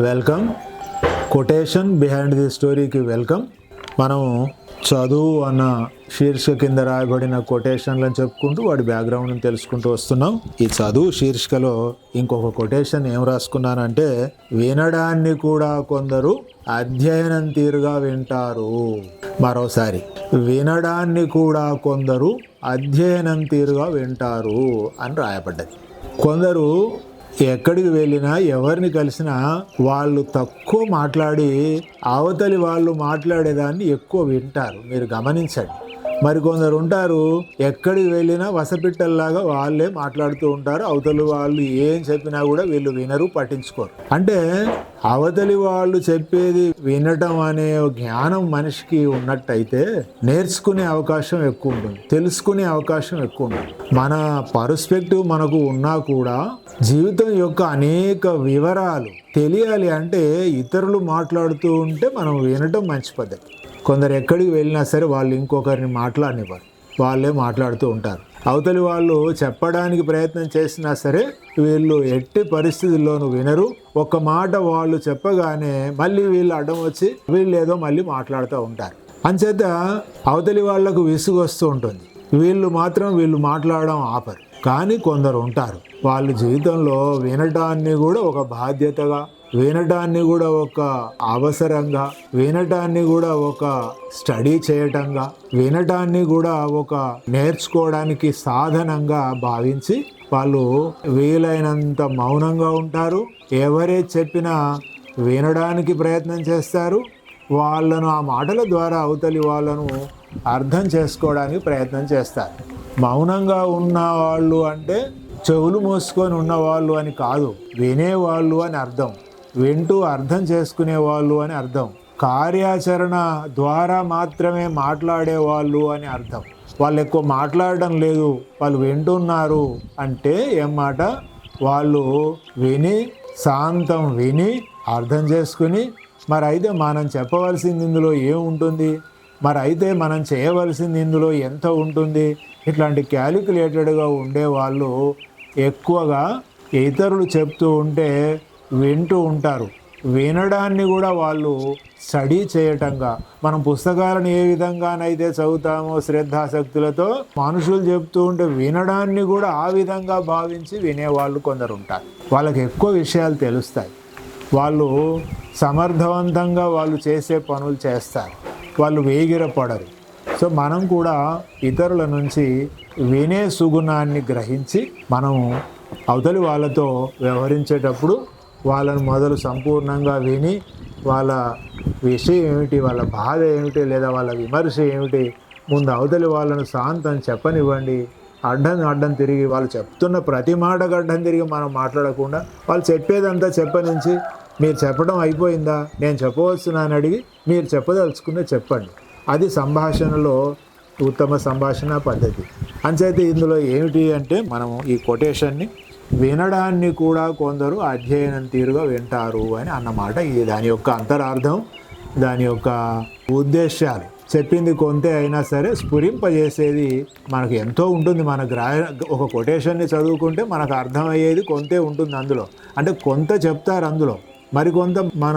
Welcome. Quotation behind the స్టోరీకి welcome. మనం చదువు అన్న శీర్షిక కింద రాయబడిన కొటేషన్లను చెప్పుకుంటూ వాడి బ్యాక్గ్రౌండ్ని తెలుసుకుంటూ వస్తున్నాం. ఈ చదువు శీర్షికలో ఇంకొక కొటేషన్ ఏం రాసుకున్నానంటే, వినడాన్ని కూడా కొందరు అధ్యయనం తీరుగా వింటారు. మరోసారి, వినడాన్ని కూడా కొందరు అధ్యయనం తీరుగా వింటారు అని రాయబడ్డది. కొందరు ఎక్కడికి వెళ్ళినా ఎవరిని కలిసినా వాళ్ళు తక్కువ మాట్లాడి అవతలి వాళ్ళు మాట్లాడేదాన్ని ఎక్కువ వింటారు. మీరు గమనించండి. మరికొందరు ఉంటారు, ఎక్కడికి వెళ్ళినా వసపిట్టల్లాగా వాళ్ళే మాట్లాడుతూ ఉంటారు. అవతలి వాళ్ళు ఏం చెప్పినా కూడా వీళ్ళు వినరు, పట్టించుకోరు. అంటే అవతలి వాళ్ళు చెప్పేది వినటం అనే జ్ఞానం మనిషికి ఉన్నట్టయితే నేర్చుకునే అవకాశం ఎక్కువ ఉంటుంది, తెలుసుకునే అవకాశం ఎక్కువ ఉంటుంది. మన పర్స్పెక్టివ్ మనకు ఉన్నా కూడా జీవితం యొక్క అనేక వివరాలు తెలియాలి అంటే ఇతరులు మాట్లాడుతూ ఉంటే మనం వినటం మంచి పద్ధతి. కొందరు ఎక్కడికి వెళ్ళినా సరే వాళ్ళు ఇంకొకరిని మాట్లాడనివ్వరు, వాళ్ళే మాట్లాడుతూ ఉంటారు. అవతలి వాళ్ళు చెప్పడానికి ప్రయత్నం చేసినా సరే వీళ్ళు ఎట్టి పరిస్థితుల్లోనూ వినరు. ఒక మాట వాళ్ళు చెప్పగానే మళ్ళీ వీళ్ళు అడ్డం వచ్చి వీళ్ళు ఏదో మళ్ళీ మాట్లాడుతూ ఉంటారు. అంచేత అవతలి వాళ్లకు విసుగు వస్తూ ఉంటుంది. వీళ్ళు మాట్లాడడం ఆపరు. కానీ కొందరు ఉంటారు, వాళ్ళ జీవితంలో వినటాన్ని కూడా ఒక బాధ్యతగా, వినటాన్ని కూడా ఒక అవసరంగా, వినటాన్ని కూడా ఒక స్టడీ చేయటంగా, వినటాన్ని కూడా ఒక నేర్చుకోవడానికి సాధనంగా భావించి వాళ్ళు వీలైనంత మౌనంగా ఉంటారు. ఎవరే చెప్పినా వినడానికి ప్రయత్నం చేస్తారు. వాళ్ళను ఆ మాటల ద్వారా అవతలి వాళ్ళను అర్థం చేసుకోవడానికి ప్రయత్నం చేస్తారు. మౌనంగా ఉన్నవాళ్ళు అంటే చెవులు మూసుకొని ఉన్నవాళ్ళు అని కాదు, వినేవాళ్ళు అని అర్థం. వింటూ అర్థం చేసుకునేవాళ్ళు అని అర్థం. కార్యాచరణ ద్వారా మాత్రమే మాట్లాడేవాళ్ళు అని అర్థం. వాళ్ళు ఎక్కువ మాట్లాడడం లేదు, వాళ్ళు వింటున్నారు అంటే ఏం మాట? వాళ్ళు విని శాంతం విని అర్థం చేసుకుని మరి అయితే మనం చెప్పవలసింది ఇందులో ఏముంటుంది, మరి అయితే మనం చేయవలసింది ఇందులో ఎంత ఉంటుంది, ఇట్లాంటి క్యాలిక్యులేటెడ్గా ఉండేవాళ్ళు ఎక్కువగా ఇతరులు చెప్తూ ఉంటే వింటూ ఉంటారు. వినడాన్ని కూడా వాళ్ళు స్టడీ చేయటంగా, మనం పుస్తకాలను ఏ విధంగానైతే చదువుతామో శ్రద్ధాశక్తులతో, మనుషులు చెప్తూ ఉంటే వినడాన్ని కూడా ఆ విధంగా భావించి వినేవాళ్ళు కొందరు ఉంటారు. వాళ్ళకి ఎక్కువ విషయాలు తెలుస్తాయి. వాళ్ళు సమర్థవంతంగా వాళ్ళు చేసే పనులు చేస్తారు. వాళ్ళు వేగిరపడరు. సో మనం కూడా ఇతరుల నుంచి వినే సుగుణాన్ని గ్రహించి మనం అవతలి వాళ్ళతో వ్యవహరించేటప్పుడు వాళ్ళను మొదలు సంపూర్ణంగా విని వాళ్ళ విషయం ఏమిటి, వాళ్ళ బాధ ఏమిటి, లేదా వాళ్ళ విమర్శ ఏమిటి, ముందు అవతలి వాళ్ళను శాంతం చెప్పనివ్వండి. అడ్డం తిరిగి వాళ్ళు చెప్తున్న ప్రతి మాటకు అడ్డం తిరిగి మనం మాట్లాడకుండా వాళ్ళు చెప్పేదంతా చెప్పనించి, మీరు చెప్పడం అయిపోయిందా, నేను చెప్పవచ్చునని అడిగి మీరు చెప్పదలుచుకుంటే చెప్పండి. అది సంభాషణలో ఉత్తమ సంభాషణ పద్ధతి. అంచేతే ఇందులో ఏమిటి అంటే, మనము ఈ కొటేషన్ని వినడాన్ని కూడా కొందరు అధ్యయనం తీరుగా వింటారు అని అన్నమాట. ఇది దాని యొక్క అంతరార్థం, దాని యొక్క ఉద్దేశాలు. చెప్పింది కొంతే అయినా సరే స్ఫురింపజేసేది మనకు ఎంతో ఉంటుంది. మనకు ఒక కొటేషన్ని చదువుకుంటే మనకు అర్థమయ్యేది కొంతే ఉంటుంది అందులో. అంటే కొంత చెప్తారు అందులో, మరికొంత మన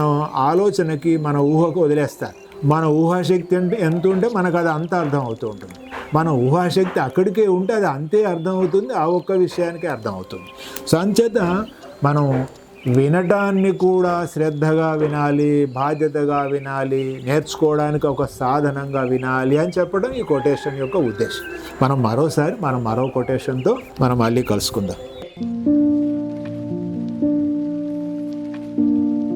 ఆలోచనకి, మన ఊహకు వదిలేస్తారు. మన ఊహాశక్తి అంటే ఎంత ఉంటే మనకు అది అంత అర్థం అవుతూ ఉంటుంది. మన ఊహాశక్తి అక్కడికే ఉంటే అది అంతే అర్థమవుతుంది, ఆ ఒక్క విషయానికే అర్థమవుతుంది. సో అంచేత మనం వినటాన్ని కూడా శ్రద్ధగా వినాలి, బాధ్యతగా వినాలి, నేర్చుకోవడానికి ఒక సాధనంగా వినాలి అని చెప్పడం ఈ కొటేషన్ యొక్క ఉద్దేశం. మనం మరో కొటేషన్తో మనం మళ్ళీ కలుసుకుందాం.